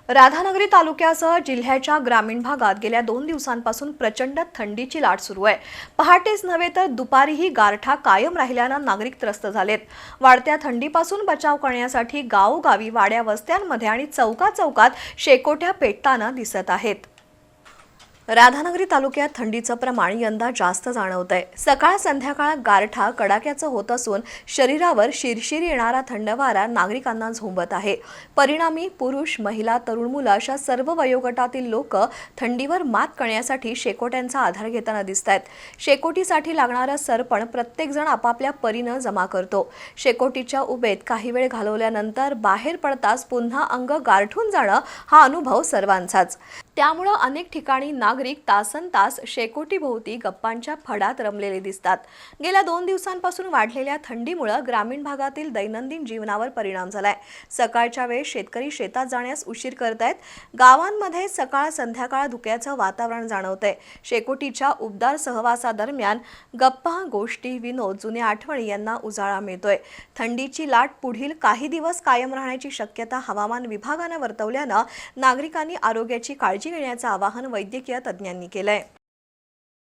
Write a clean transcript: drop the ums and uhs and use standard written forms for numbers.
राधानगरी तालुक्यासह जिल्ह्याच्या ग्रामीण भागात गेल्या 2 दिवसांपासून प्रचंड थंडीची लाट सुरू आहे। पहाटेच नव्हे तर दुपारीही गारठा कायम राहिल्यानं नागरिक त्रस्त झालेत। वाढत्या थंडीपासून बचाव करण्यासाठी गावोगावी वाड्या वस्त्यांमध्ये आणि चौकात शेकोट्या पेटताना दिसत आहेत। राधानगरी तालुक्यात थंडीचं प्रमाण यंदा जास्त जाणवतंय। सकाळ संध्याकाळ गारठा कडाक्याचं होत असून शरीरावर शिरशिर येणारा थंड वारा नागरिकांना झोंबत आहे। परिणामी पुरुष, महिला, तरुण मुलं अशा सर्व वयोगटातील लोक थंडीवर मात करण्यासाठी शेकोट्यांचा आधार घेताना दिसतायत। शेकोटीसाठी लागणारं सरपण प्रत्येक जण आपापल्या परीनं जमा करतो। शेकोटीच्या उभेत काही वेळ घालवल्यानंतर बाहेर पडताच पुन्हा अंग गारठून जाणं हा अनुभव सर्वांचाच। त्यामुळे अनेक ठिकाणी नागरिक तासनतास शेकोटीभोवती गप्पांच्या फडात रमलेले दिसतात। गेल्या 2 दिवसांपासून वाढलेल्या थंडीमुळे ग्रामीण भागातील दैनंदिन जीवनावर परिणाम झालाय। सकाळच्या वेळेस शेतकरी शेतात जाण्यास उशीर करतायत। गावांमध्ये सकाळ संध्याकाळ धुक्याचं वातावरण जाणवतंय। शेकोटीच्या उबदार सहवासादरम्यान गप्पा, गोष्टी, विनोद, जुन्या आठवणी यांना उजाळा मिळतोय। थंडीची लाट पुढील काही दिवस कायम राहण्याची शक्यता हवामान विभागाने वर्तवल्यानं नागरिकांनी आरोग्याची काळजी घेण्याचं आवाहन वैद्यकीय तज्ज्ञांनी केलंय।